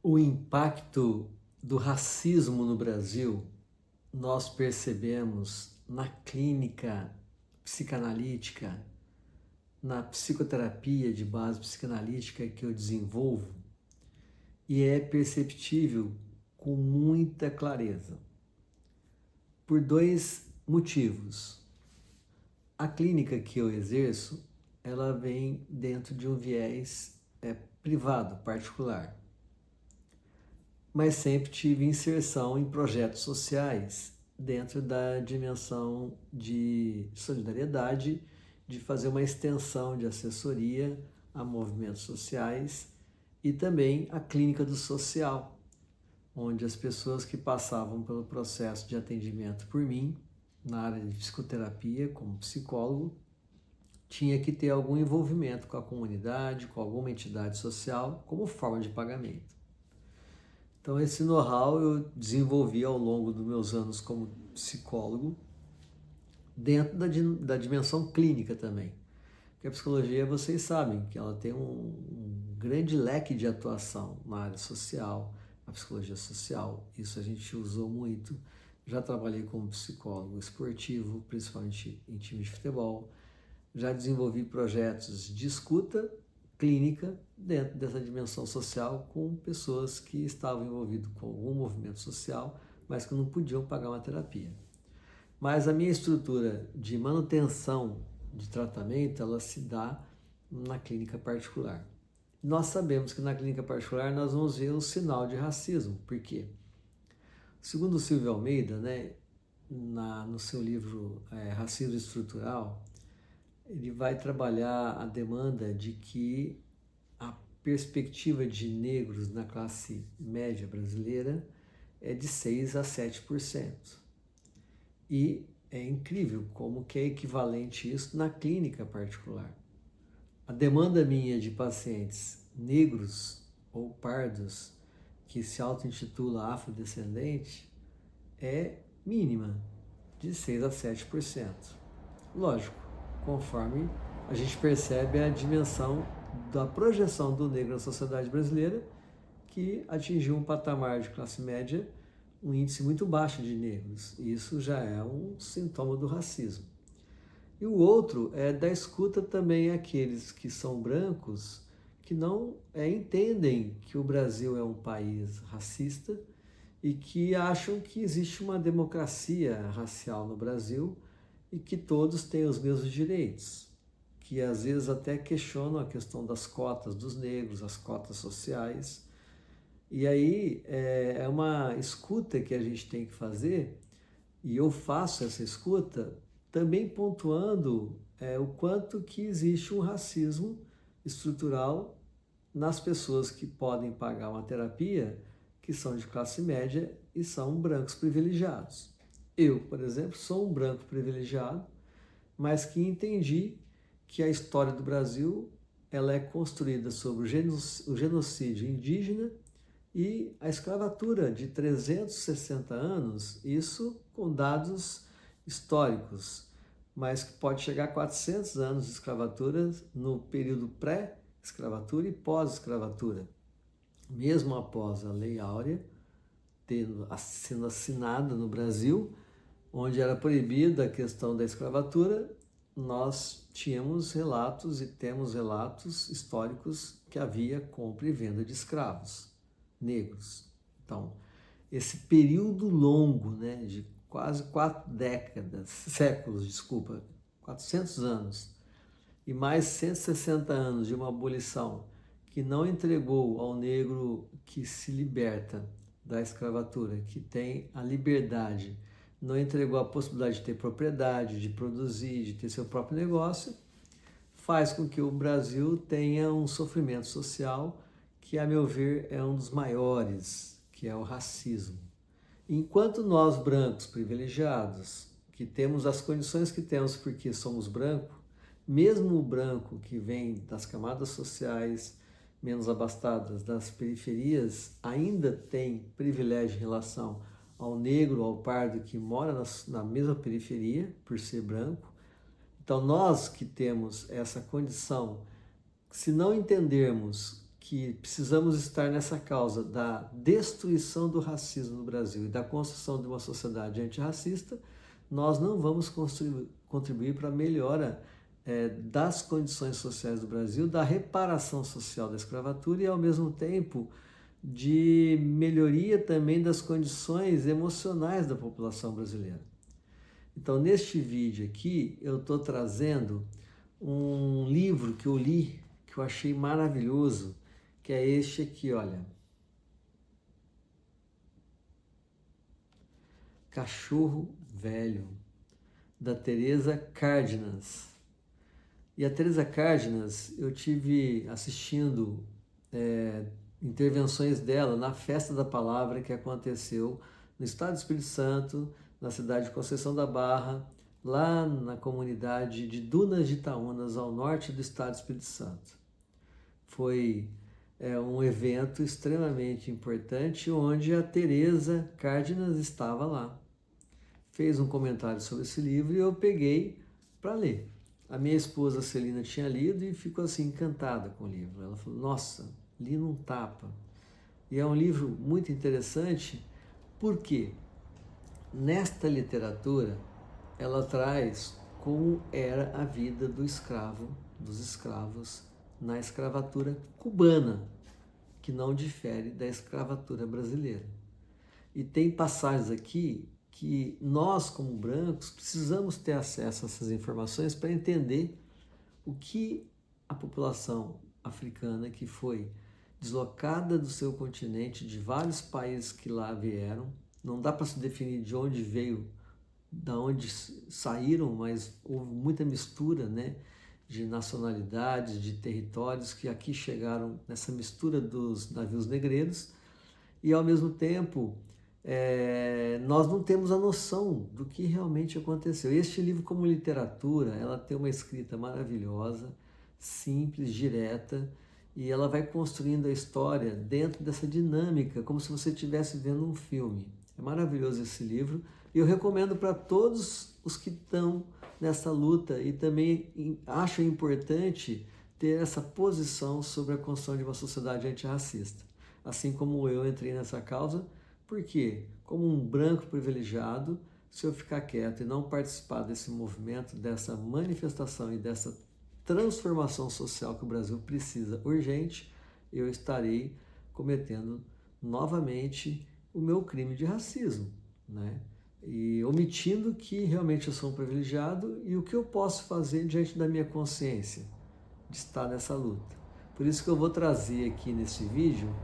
O impacto do racismo no Brasil nós percebemos na clínica psicanalítica, na psicoterapia de base psicanalítica que eu desenvolvo, e é perceptível com muita clareza, por dois motivos. A clínica que eu exerço, ela vem dentro de um viés privado, particular, mas sempre tive inserção em projetos sociais dentro da dimensão de solidariedade, de fazer uma extensão de assessoria a movimentos sociais e também a clínica do social, onde as pessoas que passavam pelo processo de atendimento por mim, na área de psicoterapia, como psicólogo, tinha que ter algum envolvimento com a comunidade, com alguma entidade social, como forma de pagamento. Então, esse know-how eu desenvolvi ao longo dos meus anos como psicólogo, dentro da dimensão clínica também. Porque a psicologia, vocês sabem, que ela tem um grande leque de atuação na área social, a psicologia social. Isso a gente usou muito. Já trabalhei como psicólogo esportivo, principalmente em time de futebol. Já desenvolvi projetos de escuta clínica dentro dessa dimensão social com pessoas que estavam envolvidas com algum movimento social, mas que não podiam pagar uma terapia. Mas a minha estrutura de manutenção de tratamento, ela se dá na clínica particular. Nós sabemos que na clínica particular nós vamos ver um sinal de racismo. Por quê? Segundo o Silvio Almeida, no seu livro Racismo Estrutural, ele vai trabalhar a demanda de que a perspectiva de negros na classe média brasileira é de 6 a 7%. E é incrível como que é equivalente isso na clínica particular. A demanda minha de pacientes negros ou pardos que se auto-intitula afrodescendente é mínima, de 6 a 7%. Lógico, conforme a gente percebe a dimensão da projeção do negro na sociedade brasileira, que atingiu um patamar de classe média, um índice muito baixo de negros. Isso já é um sintoma do racismo. E o outro é da escuta também àqueles que são brancos, que não entendem que o Brasil é um país racista e que acham que existe uma democracia racial no Brasil e que todos têm os mesmos direitos, que às vezes até questionam a questão das cotas dos negros, as cotas sociais. E aí é uma escuta que a gente tem que fazer, e eu faço essa escuta também pontuando o quanto que existe um racismo estrutural nas pessoas que podem pagar uma terapia, que são de classe média e são brancos privilegiados. Eu, por exemplo, sou um branco privilegiado, mas que entendi que a história do Brasil ela é construída sobre o genocídio indígena e a escravatura de 360 anos, isso com dados históricos, mas que pode chegar a 400 anos de escravatura no período pré-escravatura e pós-escravatura. Mesmo após a Lei Áurea sendo assinada no Brasil, onde era proibida a questão da escravatura, nós tínhamos relatos e temos relatos históricos que havia compra e venda de escravos negros. Então, esse período longo, de quase 400 anos, e mais 160 anos de uma abolição que não entregou ao negro que se liberta da escravatura, que tem a liberdade, não entregou a possibilidade de ter propriedade, de produzir, de ter seu próprio negócio, faz com que o Brasil tenha um sofrimento social que, a meu ver, é um dos maiores, que é o racismo. Enquanto nós, brancos privilegiados, que temos as condições que temos porque somos brancos, mesmo o branco que vem das camadas sociais menos abastadas, das periferias, ainda tem privilégio em relação ao negro, ao pardo que mora na mesma periferia, por ser branco. Então, nós que temos essa condição, se não entendermos que precisamos estar nessa causa da destruição do racismo no Brasil e da construção de uma sociedade antirracista, nós não vamos contribuir para a melhora das condições sociais do Brasil, da reparação social da escravatura e, ao mesmo tempo, de melhoria também das condições emocionais da população brasileira. Então, neste vídeo aqui, eu estou trazendo um livro que eu li, que eu achei maravilhoso, que é este aqui, olha. Cachorro Velho, da Teresa Cárdenas. E a Teresa Cárdenas, eu tive assistindo intervenções dela na Festa da Palavra que aconteceu no estado do Espírito Santo, na cidade de Conceição da Barra, lá na comunidade de Dunas de Itaúnas, ao norte do estado do Espírito Santo. Foi um evento extremamente importante onde a Teresa Cárdenas estava lá. Fez um comentário sobre esse livro e eu peguei para ler. A minha esposa Celina tinha lido e ficou assim encantada com o livro. Ela falou, nossa, li num tapa. E é um livro muito interessante porque nesta literatura ela traz como era a vida do escravo, dos escravos na escravatura cubana, que não difere da escravatura brasileira. E tem passagens aqui que nós, como brancos, precisamos ter acesso a essas informações para entender o que a população africana que foi deslocada do seu continente, de vários países que lá vieram, não dá para se definir de onde veio, de onde saíram, mas houve muita mistura, né, de nacionalidades, de territórios que aqui chegaram nessa mistura dos navios negreiros e, ao mesmo tempo, nós não temos a noção do que realmente aconteceu. Este livro, como literatura, ela tem uma escrita maravilhosa, simples, direta, e ela vai construindo a história dentro dessa dinâmica, como se você estivesse vendo um filme. É maravilhoso esse livro e eu recomendo para todos os que estão nessa luta e também acham importante ter essa posição sobre a construção de uma sociedade antirracista. Assim como eu entrei nessa causa, porque, como um branco privilegiado, se eu ficar quieto e não participar desse movimento, dessa manifestação e dessa transformação social que o Brasil precisa urgente, eu estarei cometendo novamente o meu crime de racismo, né? E omitindo que realmente eu sou um privilegiado e o que eu posso fazer diante da minha consciência de estar nessa luta. Por isso que eu vou trazer aqui nesse vídeo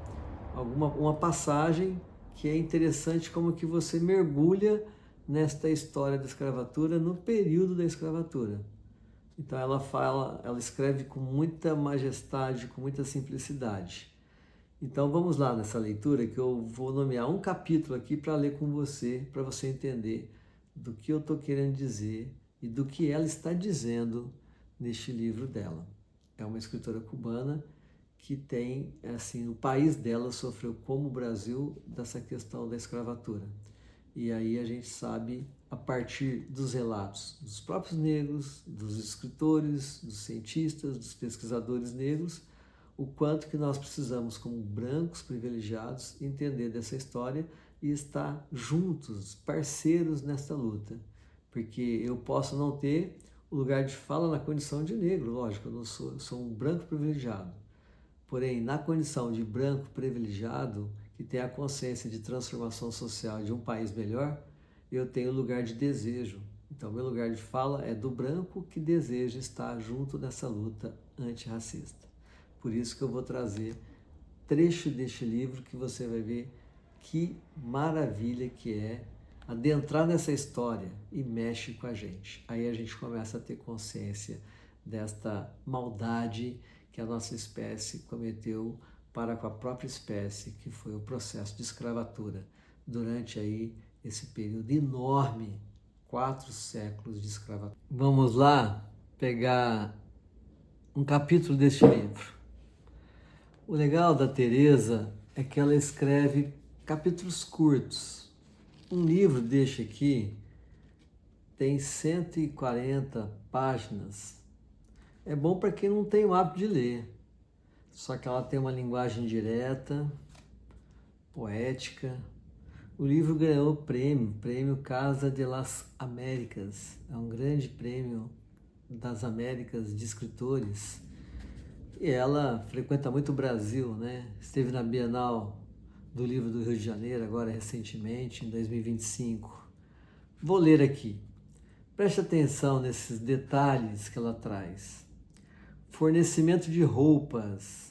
uma passagem que é interessante, como que você mergulha nesta história da escravatura no período da escravatura. Então ela escreve com muita majestade, com muita simplicidade. Então vamos lá nessa leitura que eu vou nomear um capítulo aqui para ler com você, para você entender do que eu estou querendo dizer e do que ela está dizendo neste livro dela. É uma escritora cubana que tem, assim, o país dela sofreu como o Brasil dessa questão da escravatura. E aí a gente sabe, a partir dos relatos dos próprios negros, dos escritores, dos cientistas, dos pesquisadores negros, o quanto que nós precisamos, como brancos privilegiados, entender dessa história e estar juntos, parceiros nessa luta. Porque eu posso não ter o lugar de fala na condição de negro, lógico, eu sou um branco privilegiado. Porém, na condição de branco privilegiado, que tem a consciência de transformação social de um país melhor, eu tenho lugar de desejo. Então, meu lugar de fala é do branco que deseja estar junto nessa luta antirracista. Por isso que eu vou trazer trecho deste livro que você vai ver que maravilha que é adentrar nessa história e mexe com a gente. Aí a gente começa a ter consciência desta maldade que a nossa espécie cometeu para com a própria espécie, que foi o processo de escravatura durante aí esse período enorme, 4 séculos de escravatura. Vamos lá pegar um capítulo deste livro. O legal da Teresa é que ela escreve capítulos curtos. Um livro deste aqui tem 140 páginas. É bom para quem não tem o hábito de ler. só que ela tem uma linguagem direta, poética. O livro ganhou o prêmio Casa de las Américas, é um grande prêmio das Américas de escritores. E ela frequenta muito o Brasil, né? Esteve na Bienal do Livro do Rio de Janeiro, agora recentemente, em 2025. Vou ler aqui. Preste atenção nesses detalhes que ela traz. Fornecimento de roupas.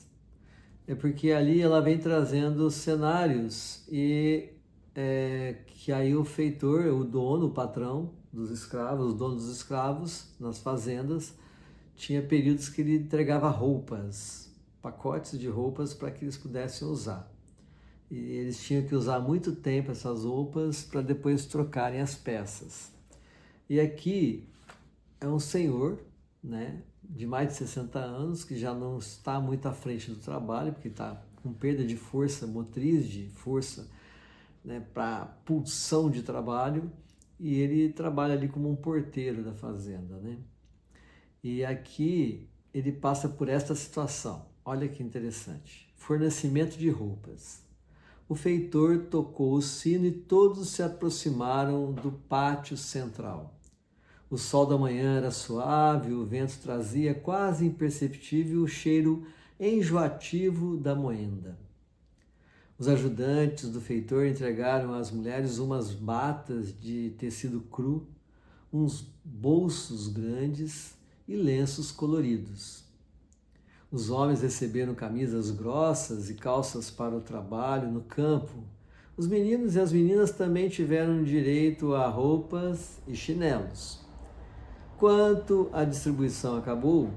É porque ali ela vem trazendo cenários e que aí o feitor, o dono, o patrão dos escravos, o dono dos escravos nas fazendas, tinha períodos que ele entregava roupas, pacotes de roupas para que eles pudessem usar. E eles tinham que usar muito tempo essas roupas para depois trocarem as peças. E aqui é um senhor, né, de mais de 60 anos, que já não está muito à frente do trabalho, porque está com perda de força motriz, de força, né, para pulsão de trabalho, e ele trabalha ali como um porteiro da fazenda, né? E aqui ele passa por esta situação. Olha que interessante. Fornecimento de roupas. O feitor tocou o sino e todos se aproximaram do pátio central. O sol da manhã era suave, o vento trazia quase imperceptível o cheiro enjoativo da moenda. Os ajudantes do feitor entregaram às mulheres umas batas de tecido cru, uns bolsos grandes e lenços coloridos. Os homens receberam camisas grossas e calças para o trabalho no campo. Os meninos e as meninas também tiveram direito a roupas e chinelos. Quando a distribuição acabou,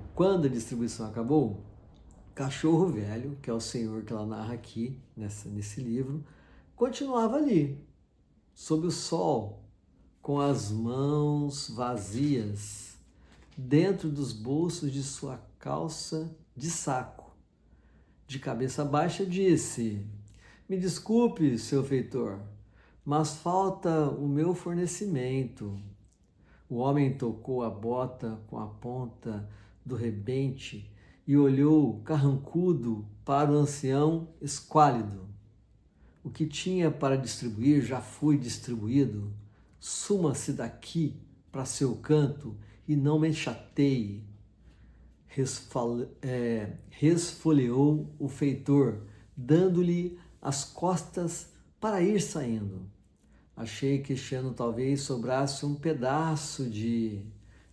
Cachorro Velho, que é o senhor que ela narra aqui nesse livro, continuava ali, sob o sol, com as mãos vazias, dentro dos bolsos de sua calça de saco. De cabeça baixa disse: "Me desculpe, seu feitor, mas falta o meu fornecimento." O homem tocou a bota com a ponta do rebente e olhou carrancudo para o ancião esquálido. "O que tinha para distribuir já foi distribuído. Suma-se daqui para seu canto e não me chateie." Resfolheou o feitor, dando-lhe as costas para ir saindo. "Achei que este ano talvez sobrasse um pedaço de..."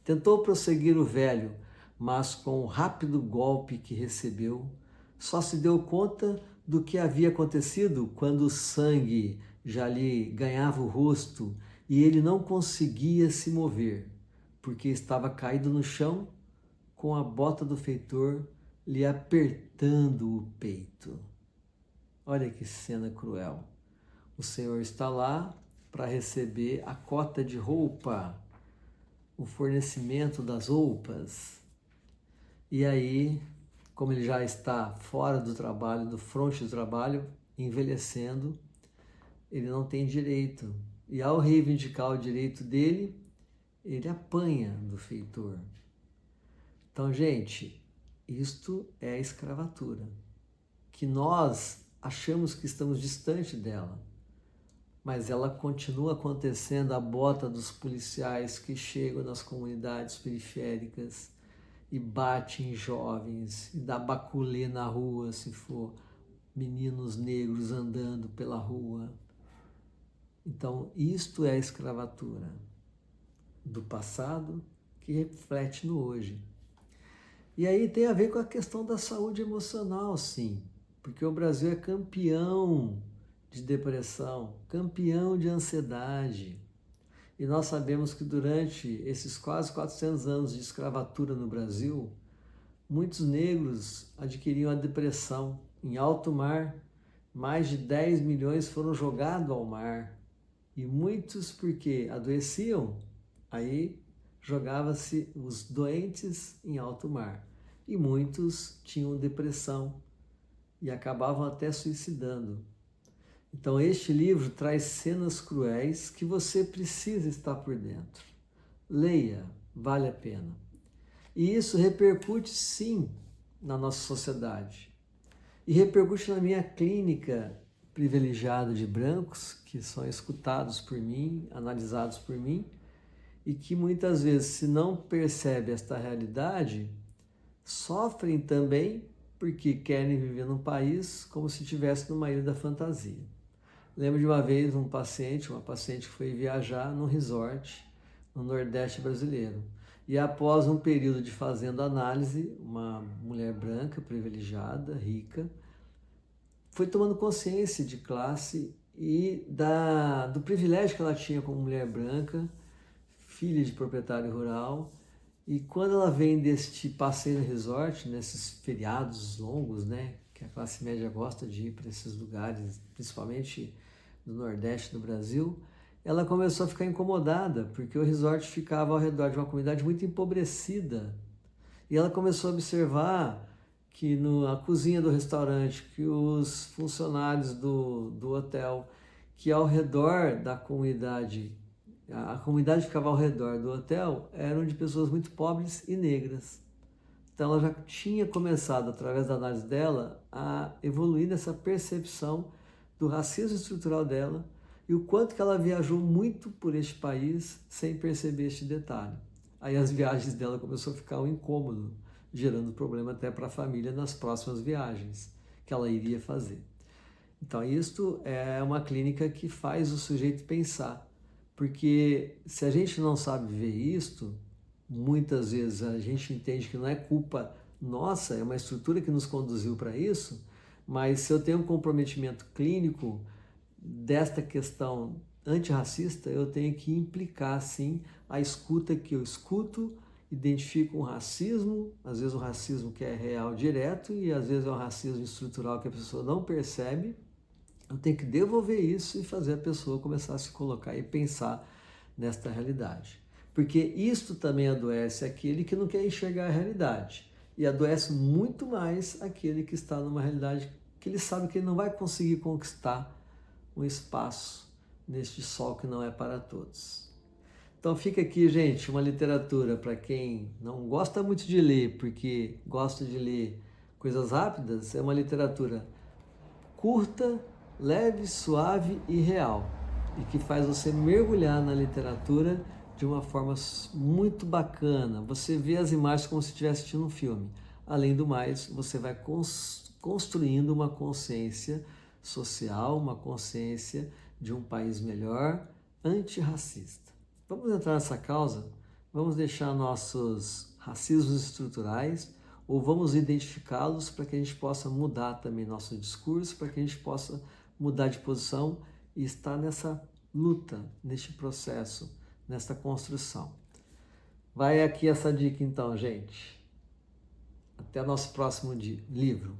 Tentou prosseguir o velho, mas com o rápido golpe que recebeu, só se deu conta do que havia acontecido quando o sangue já lhe ganhava o rosto e ele não conseguia se mover, porque estava caído no chão, com a bota do feitor lhe apertando o peito. Olha que cena cruel. O senhor está lá para receber a cota de roupa, o fornecimento das roupas. E aí, como ele já está fora do trabalho, do fronte do trabalho, envelhecendo, ele não tem direito. E ao reivindicar o direito dele, ele apanha do feitor. Então, gente, isto é a escravatura, que nós achamos que estamos distante dela, mas ela continua acontecendo à bota dos policiais que chegam nas comunidades periféricas e batem em jovens, e dá baculê na rua, se for meninos negros andando pela rua. Então, isto é a escravatura do passado que reflete no hoje. E aí tem a ver com a questão da saúde emocional, sim, porque o Brasil é campeão de depressão, campeão de ansiedade. E nós sabemos que durante esses quase 400 anos de escravatura no Brasil, muitos negros adquiriam a depressão. Em alto mar, mais de 10 milhões foram jogados ao mar. E muitos, porque adoeciam, aí jogava-se os doentes em alto mar. E muitos tinham depressão e acabavam até suicidando. Então este livro traz cenas cruéis que você precisa estar por dentro. Leia, vale a pena. E isso repercute sim na nossa sociedade. e repercute na minha clínica privilegiada de brancos, que são escutados por mim, analisados por mim, e que muitas vezes, se não percebe esta realidade, sofrem também porque querem viver num país como se estivesse numa ilha da fantasia. Lembro de uma vez uma paciente que foi viajar num resort no Nordeste brasileiro. E após um período de fazendo análise, uma mulher branca, privilegiada, rica, foi tomando consciência de classe e do privilégio que ela tinha como mulher branca, filha de proprietário rural. E quando ela vem deste passeio no resort, nesses feriados longos, né, que a classe média gosta de ir para esses lugares, principalmente do Nordeste do Brasil, ela começou a ficar incomodada, porque o resort ficava ao redor de uma comunidade muito empobrecida. E ela começou a observar que na cozinha do restaurante, que os funcionários do hotel, que ao redor da comunidade, a comunidade que ficava ao redor do hotel, eram de pessoas muito pobres e negras. Então ela já tinha começado, através da análise dela, a evoluir nessa percepção do racismo estrutural dela e o quanto que ela viajou muito por este país sem perceber este detalhe. Aí as viagens dela começou a ficar um incômodo, gerando problema até para a família nas próximas viagens que ela iria fazer. Então isto é uma clínica que faz o sujeito pensar, porque se a gente não sabe ver isto, muitas vezes a gente entende que não é culpa nossa, é uma estrutura que nos conduziu para isso, mas se eu tenho um comprometimento clínico desta questão antirracista, eu tenho que implicar, sim, a escuta que eu escuto, identifico um racismo, às vezes um racismo que é real direto e às vezes é um racismo estrutural que a pessoa não percebe. Eu tenho que devolver isso e fazer a pessoa começar a se colocar e pensar nesta realidade. Porque isto também adoece aquele que não quer enxergar a realidade. E adoece muito mais aquele que está numa realidade que ele sabe que ele não vai conseguir conquistar um espaço neste sol que não é para todos. Então fica aqui, gente, uma literatura para quem não gosta muito de ler, porque gosta de ler coisas rápidas, é uma literatura curta, leve, suave e real, e que faz você mergulhar na literatura de uma forma muito bacana. Você vê as imagens como se estivesse assistindo um filme. Além do mais, você vai construindo uma consciência social, uma consciência de um país melhor, antirracista. Vamos entrar nessa causa? Vamos deixar nossos racismos estruturais ou vamos identificá-los para que a gente possa mudar também nosso discurso, para que a gente possa mudar de posição e estar nessa luta, neste processo, nesta construção. Vai aqui essa dica então, gente. Até o nosso próximo livro.